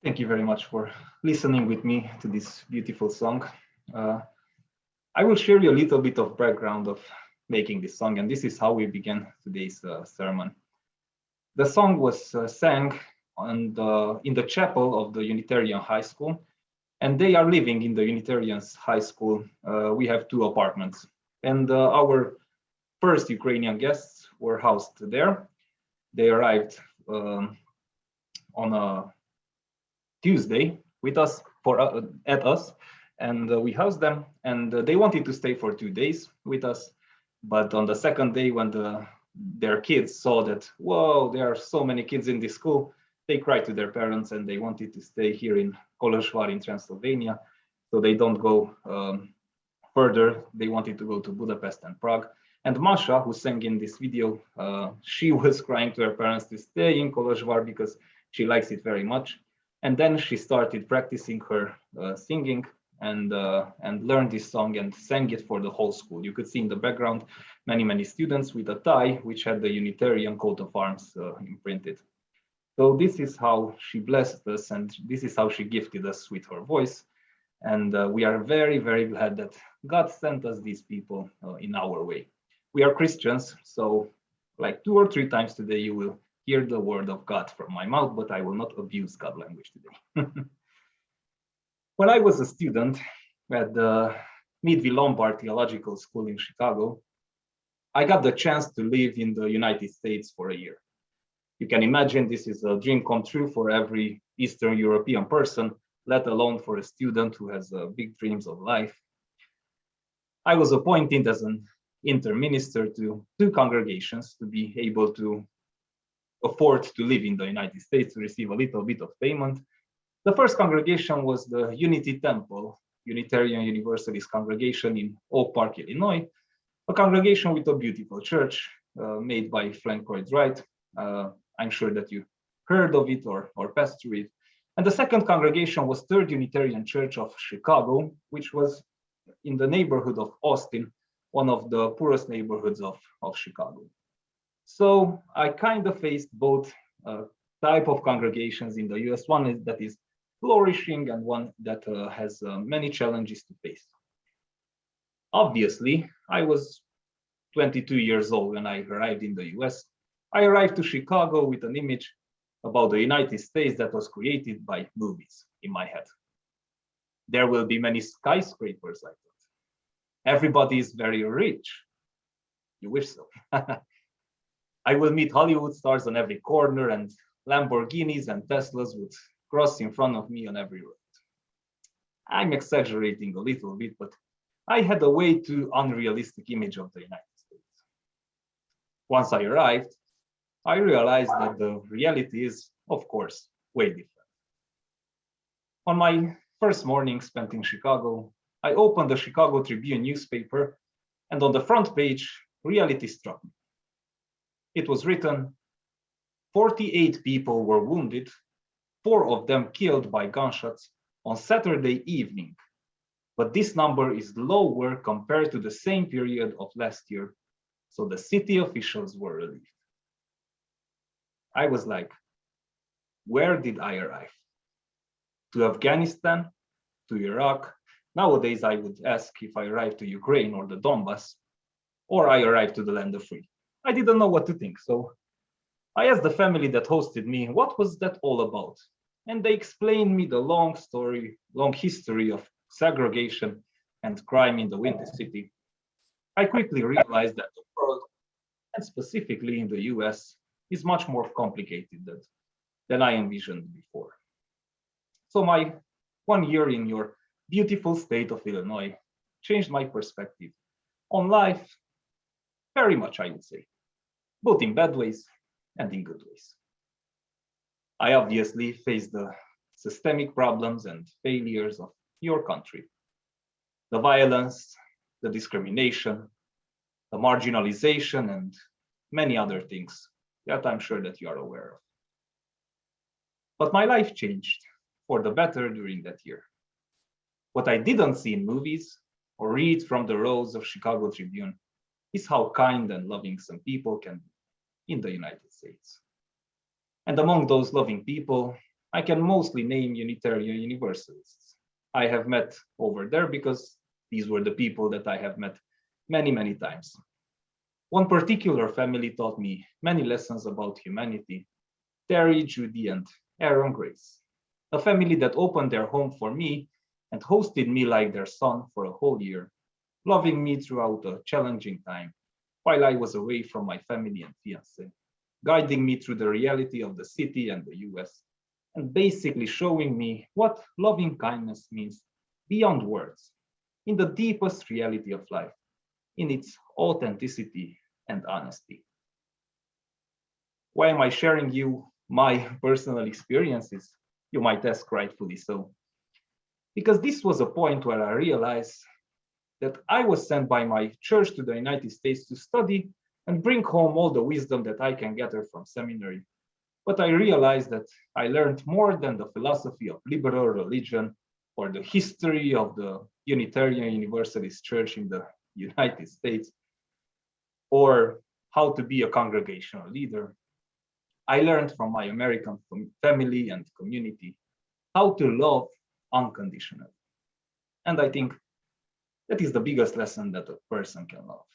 Thank you very much for listening with me to this beautiful song. Uh, I will share you a little bit of background of making this song, and this is how we began today's sermon. The song was sang in the chapel of the Unitarian High School, and they are living in the Unitarian High School. We have two apartments, and our first Ukrainian guests were housed there. They arrived on a Tuesday with us at us, and we housed them. And they wanted to stay for 2 days with us, but on the second day, when their kids saw that, whoa, there are so many kids in this school, they cried to their parents and they wanted to stay here in Kolozsvár in Transylvania, so they don't go further. They wanted to go to Budapest and Prague. And Masha, who sang in this video, she was crying to her parents to stay in Kolozsvár because she likes it very much. And then she started practicing her singing and learned this song and sang it for the whole school. You could see in the background many students with a tie which had the Unitarian coat of arms imprinted. So this is how she blessed us, and this is how she gifted us with her voice. And we are very glad that God sent us these people in our way. We are Christians, so like 2 or 3 times today you will hear the word of God from my mouth, but I will not abuse God language today. When I was a student at the Meadville Lombard Theological School in Chicago, I got the chance to live in the United States for a year. You can imagine this is a dream come true for every Eastern European person, let alone for a student who has big dreams of life. I was appointed as an interminister to 2 congregations to be able to afford to live in the United States, to receive a little bit of payment. The first congregation was the Unity Temple, Unitarian Universalist congregation in Oak Park, Illinois, a congregation with a beautiful church made by Frank Lloyd Wright. I'm sure that you heard of it or passed through it. And the second congregation was Third Unitarian Church of Chicago, which was in the neighborhood of Austin, one of the poorest neighborhoods of Chicago. So I kind of faced both type of congregations in the US, one that is flourishing and one that has many challenges to face. Obviously, I was 22 years old when I arrived in the US. I arrived to Chicago with an image about the United States that was created by movies in my head. There will be many skyscrapers, I thought. Everybody is very rich. You wish so. I will meet Hollywood stars on every corner, and Lamborghinis and Teslas would cross in front of me on every road. I'm exaggerating a little bit, but I had a way too unrealistic image of the United States. Once I arrived, I realized that the reality is, of course, way different. On my first morning spent in Chicago, I opened the Chicago Tribune newspaper, and on the front page, reality struck me. It was written, 48 people were wounded, 4 of them killed by gunshots on Saturday evening. But this number is lower compared to the same period of last year, so the city officials were relieved. I was like, where did I arrive? To Afghanistan? To Iraq? Nowadays, I would ask if I arrived to Ukraine or the Donbass, or I arrived to the land of free. I didn't know what to think, so I asked the family that hosted me, what was that all about? And they explained me the long history of segregation and crime in the Windy City. I quickly realized that the world, and specifically in the US, is much more complicated than I envisioned before. So my 1 year in your beautiful state of Illinois changed my perspective on life very much, I would say, both in bad ways and in good ways. I obviously faced the systemic problems and failures of your country, the violence, the discrimination, the marginalization, and many other things that I'm sure that you are aware of. But my life changed for the better during that year. What I didn't see in movies or read from the rows of Chicago Tribune is how kind and loving some people can be in the United States. And among those loving people, I can mostly name Unitarian Universalists I have met over there because these were the people that I have met many, many times. One particular family taught me many lessons about humanity: Terry, Judy, and Aaron Grace, a family that opened their home for me and hosted me like their son for a whole year, loving me throughout a challenging time while I was away from my family and fiancé, guiding me through the reality of the city and the US, and basically showing me what loving kindness means beyond words, in the deepest reality of life, in its authenticity and honesty. Why am I sharing you my personal experiences? You might ask, rightfully so. Because this was a point where I realized that I was sent by my church to the United States to study and bring home all the wisdom that I can gather from seminary. But I realized that I learned more than the philosophy of liberal religion or the history of the Unitarian Universalist Church in the United States, or how to be a congregational leader. I learned from my American family and community how to love unconditionally. And I think that is the biggest lesson that a person can love.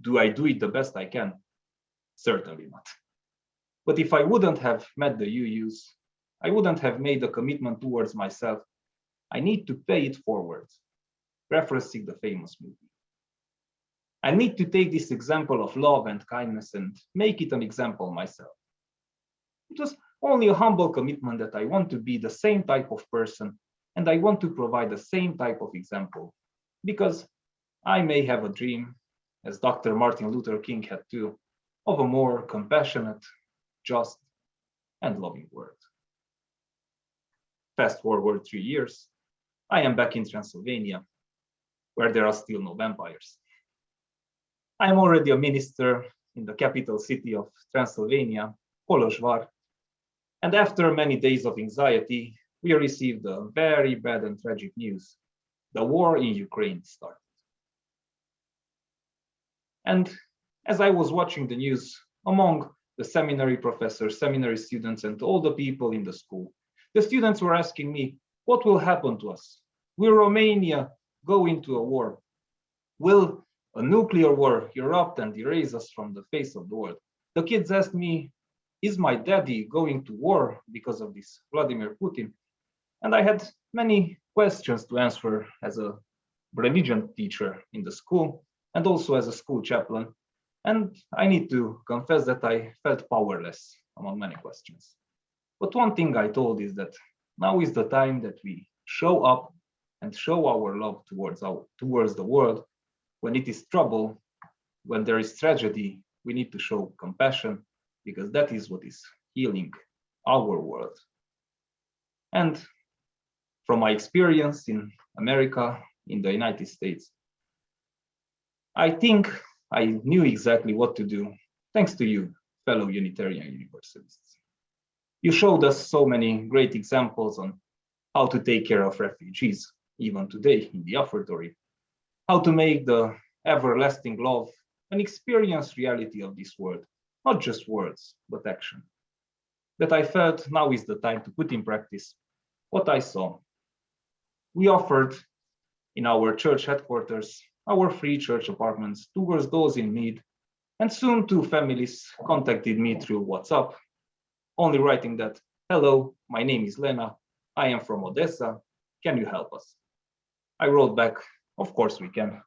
Do I do it the best I can? Certainly not. But if I wouldn't have met the UUs, I wouldn't have made a commitment towards myself. I need to pay it forward, referencing the famous movie. I need to take this example of love and kindness and make it an example myself. It was only a humble commitment that I want to be the same type of person and I want to provide the same type of example, because I may have a dream, as Dr. Martin Luther King had too, of a more compassionate, just, and loving world. Fast forward 3 years, I am back in Transylvania, where there are still no vampires. I am already a minister in the capital city of Transylvania, Kolozsvár, and after many days of anxiety, we received the very bad and tragic news. The war in Ukraine started. And as I was watching the news, among the seminary professors, seminary students, and all the people in the school, the students were asking me, what will happen to us? Will Romania go into a war? Will a nuclear war erupt and erase us from the face of the world? The kids asked me, is my daddy going to war because of this Vladimir Putin? And I had many questions to answer as a religion teacher in the school and also as a school chaplain. And I need to confess that I felt powerless among many questions. But one thing I told is that now is the time that we show up and show our love towards the world. When it is trouble, when there is tragedy, we need to show compassion, because that is what is healing our world. And from my experience in America, in the United States, I think I knew exactly what to do, thanks to you, fellow Unitarian Universalists. You showed us so many great examples on how to take care of refugees, even today in the offertory, how to make the everlasting love an experienced reality of this world, not just words, but action. That I felt now is the time to put in practice what I saw. We offered in our church headquarters our free church apartments towards those in need, and soon 2 families contacted me through WhatsApp, only writing that, hello, my name is Lena, I am from Odessa, can you help us? I wrote back, of course we can,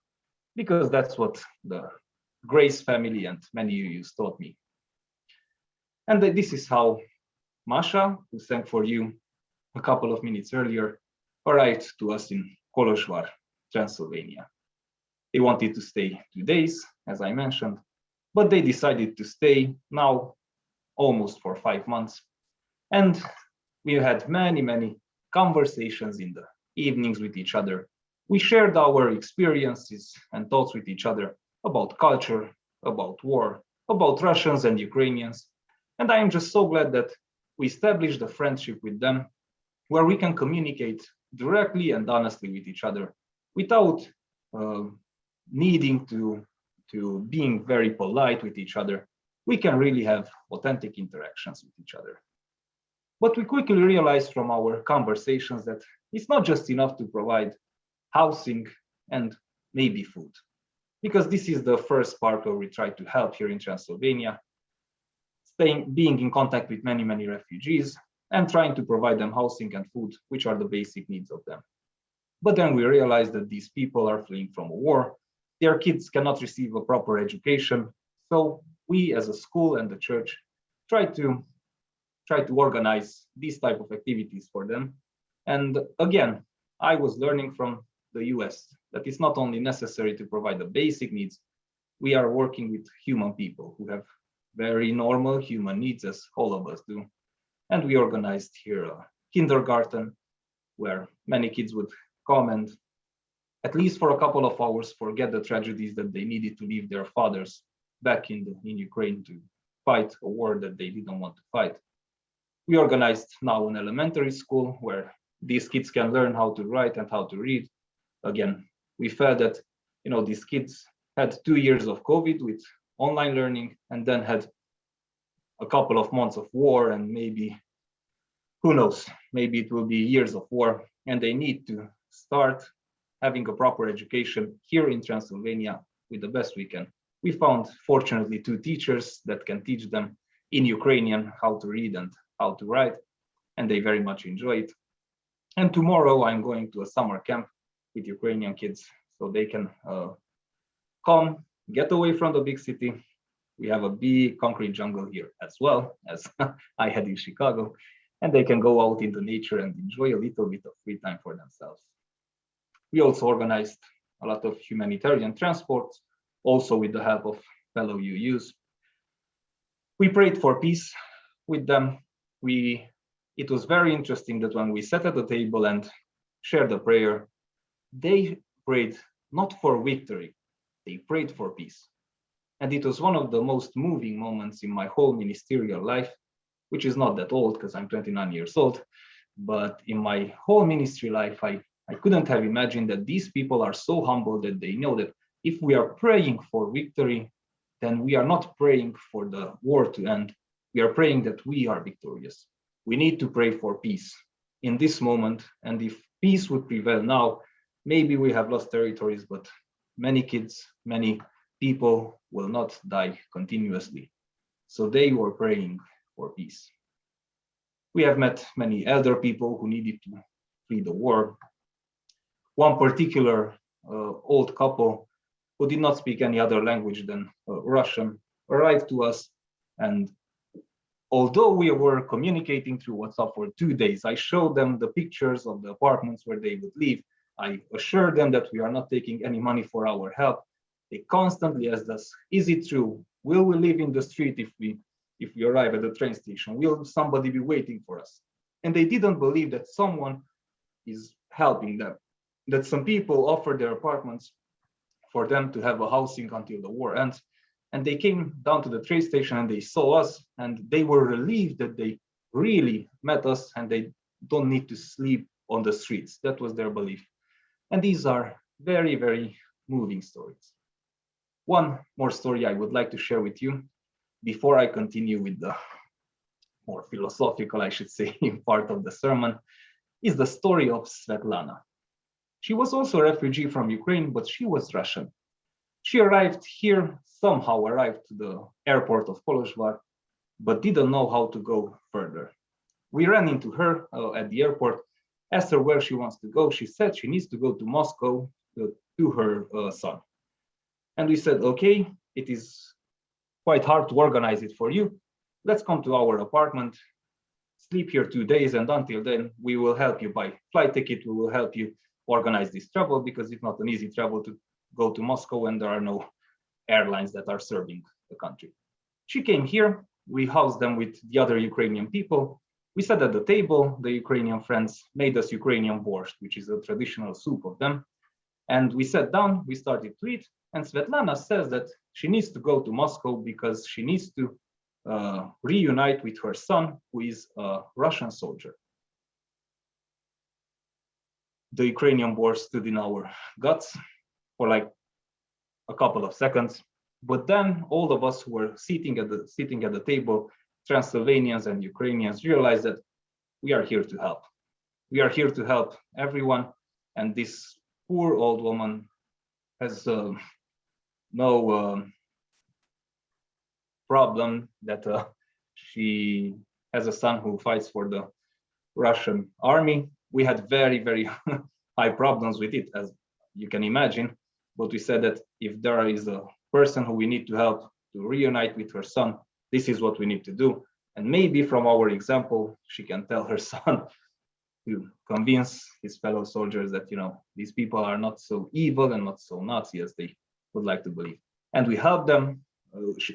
because that's what the Grace family and many UUs taught me. And this is how Masha, who sang for you a couple of minutes earlier, arrived to us in Kolozsvár, Transylvania. They wanted to stay 2 days, as I mentioned, but they decided to stay now almost for 5 months. And we had many, many conversations in the evenings with each other. We shared our experiences and thoughts with each other about culture, about war, about Russians and Ukrainians. And I am just so glad that we established a friendship with them where we can communicate directly and honestly with each other without needing to being very polite with each other. We can really have authentic interactions with each other. But we quickly realized from our conversations that it's not just enough to provide housing and maybe food, because this is the first part where we try to help here in Transylvania, being in contact with many, many refugees and trying to provide them housing and food, which are the basic needs of them. But then we realized that these people are fleeing from a war. Their kids cannot receive a proper education. So we as a school and the church try to organize these type of activities for them. And again, I was learning from the US that it's not only necessary to provide the basic needs, we are working with human people who have very normal human needs, as all of us do. And we organized here a kindergarten where many kids would come and at least for a couple of hours forget the tragedies that they needed to leave their fathers back in Ukraine to fight a war that they didn't want to fight. We organized now an elementary school where these kids can learn how to write and how to read. Again, we felt that these kids had 2 years of COVID with online learning and then had a couple of months of war, and maybe, who knows, maybe it will be years of war, and they need to start having a proper education here in Transylvania with the best we can. We found, fortunately, 2 teachers that can teach them in Ukrainian how to read and how to write, and they very much enjoy it. And tomorrow I'm going to a summer camp with Ukrainian kids so they can come, get away from the big city. We have a big concrete jungle here as well as I had in Chicago, and they can go out into nature and enjoy a little bit of free time for themselves. We also organized a lot of humanitarian transports, also with the help of fellow UUs. We prayed for peace with them. It was very interesting that when we sat at the table and shared a prayer, they prayed not for victory, they prayed for peace. And it was one of the most moving moments in my whole ministerial life, which is not that old because I'm 29 years old, but in my whole ministry life, I couldn't have imagined that these people are so humble that they know that if we are praying for victory, then we are not praying for the war to end. We are praying that we are victorious. We need to pray for peace in this moment. And if peace would prevail now, maybe we have lost territories, but many kids, many people will not die continuously. So they were praying for peace. We have met many elder people who needed to flee the war. One particular old couple who did not speak any other language than Russian arrived to us, and although we were communicating through WhatsApp for 2 days, I showed them the pictures of the apartments where they would live. I assured them that we are not taking any money for our help. They constantly asked us, is it true? Will we live in the street if we arrive at the train station? Will somebody be waiting for us? And they didn't believe that someone is helping them, that some people offered their apartments for them to have a housing until the war ends. And they came down to the train station and they saw us, and they were relieved that they really met us and they don't need to sleep on the streets. That was their belief. And these are very, very moving stories. One more story I would like to share with you before I continue with the more philosophical, I should say, part of the sermon, is the story of Svetlana. She was also a refugee from Ukraine, but she was Russian. She arrived here, somehow arrived to the airport of Polozhvar, but didn't know how to go further. We ran into her at the airport, asked her where she wants to go. She said she needs to go to Moscow to her son. And we said, okay, it is quite hard to organize it for you. Let's come to our apartment, sleep here 2 days, and until then, we will help you buy flight ticket. We will help you organize this travel, because it's not an easy travel to go to Moscow and there are no airlines that are serving the country. She came here. We housed them with the other Ukrainian people. We sat at the table. The Ukrainian friends made us Ukrainian borscht, which is a traditional soup of them. And we sat down, we started to eat. And Svetlana says that she needs to go to Moscow because she needs to reunite with her son, who is a Russian soldier. The Ukrainian borscht stood in our guts for like a couple of seconds. But then all of us who were sitting at the table, Transylvanians and Ukrainians, realized that we are here to help. We are here to help everyone. And this poor old woman has no problem that she has a son who fights for the Russian army. We had very, very high problems with it, as you can imagine. But we said that if there is a person who we need to help to reunite with her son, this is what we need to do. And maybe from our example, she can tell her son to convince his fellow soldiers that, these people are not so evil and not so Nazi as they would like to believe. And we helped them.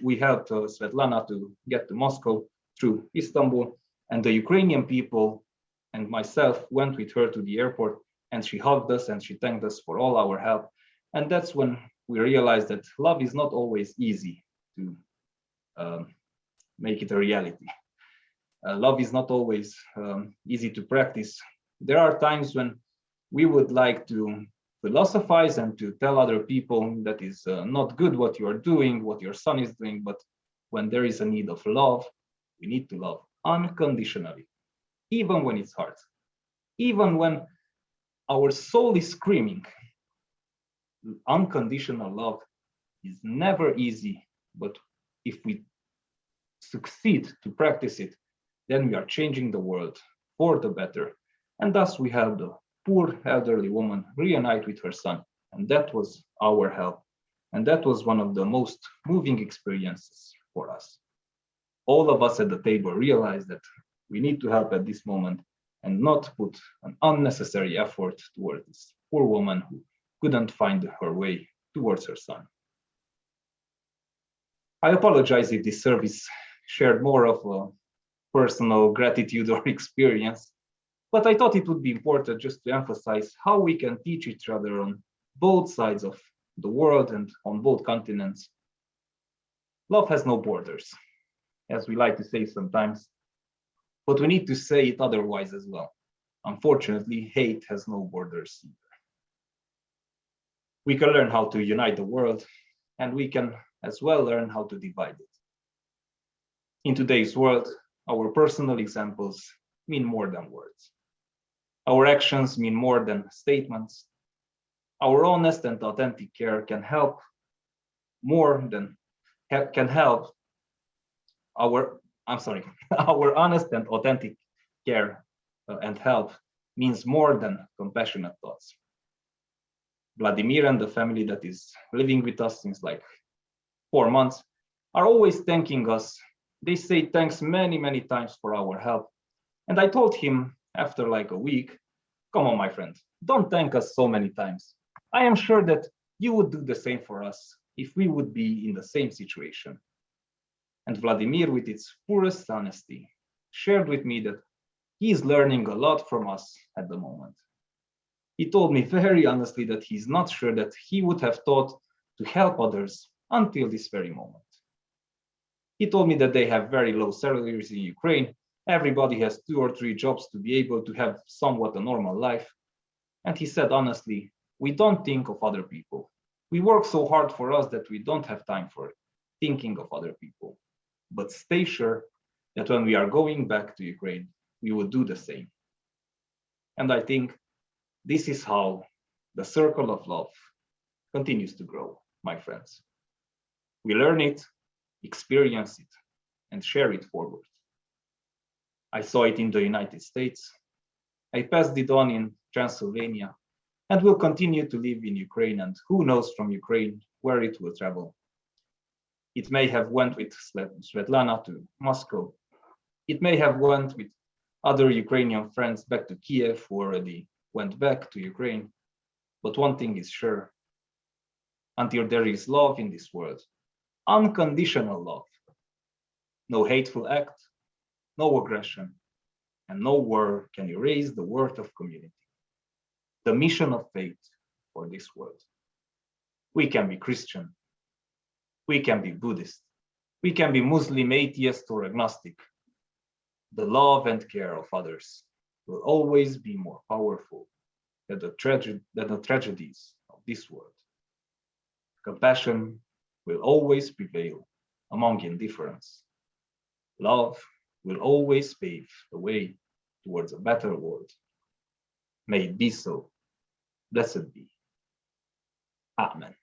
We helped Svetlana to get to Moscow through Istanbul, and the Ukrainian people and myself went with her to the airport, and she hugged us and she thanked us for all our help. And that's when we realized that love is not always easy to make it a reality. Love is not always easy to practice. There are times when we would like to philosophize and to tell other people that is not good what you are doing, what your son is doing, but when there is a need of love, we need to love unconditionally, even when it's hard, even when our soul is screaming. Unconditional love is never easy, but if we succeed to practice it, then we are changing the world for the better. And thus we helped the poor elderly woman reunite with her son. And that was our help. And that was one of the most moving experiences for us. All of us at the table realized that we need to help at this moment and not put an unnecessary effort towards this poor woman who couldn't find her way towards her son. I apologize if this service shared more of a personal gratitude or experience, but I thought it would be important just to emphasize how we can teach each other on both sides of the world and on both continents. Love has no borders, as we like to say sometimes, but we need to say it otherwise as well. Unfortunately, hate has no borders either. We can learn how to unite the world, and we can as well learn how to divide it. In today's world, our personal examples mean more than words. Our actions mean more than statements. Our honest and authentic care can help our honest and authentic care and help means more than compassionate thoughts. Vladimir and the family that is living with us since like 4 months are always thanking us. They say thanks many, many times for our help. And I told him after like a week, come on, my friend, don't thank us so many times. I am sure that you would do the same for us if we would be in the same situation. And Vladimir, with its purest honesty, shared with me that he is learning a lot from us at the moment. He told me very honestly that he's not sure that he would have thought to help others until this very moment. He told me that they have very low salaries in Ukraine. Everybody has 2 or 3 jobs to be able to have somewhat a normal life. And he said honestly, we don't think of other people. We work so hard for us that we don't have time for thinking of other people. But stay sure that when we are going back to Ukraine, we will do the same. And I think this is how the circle of love continues to grow, my friends. We learn it, experience it, and share it forward. I saw it in the United States. I passed it on in Transylvania and will continue to live in Ukraine, and who knows from Ukraine where it will travel. It may have went with Svetlana to Moscow. It may have went with other Ukrainian friends back to Kiev who already went back to Ukraine. But one thing is sure, until there is love in this world, unconditional love, no hateful act, no aggression, and no war can erase the worth of community, the mission of faith for this world. We can be Christian, we can be Buddhist, we can be Muslim, atheist, or agnostic. The love and care of others will always be more powerful than the tragedies of this world. Compassion will always prevail among indifference. Love will always pave the way towards a better world. May it be so. Blessed be. Amen.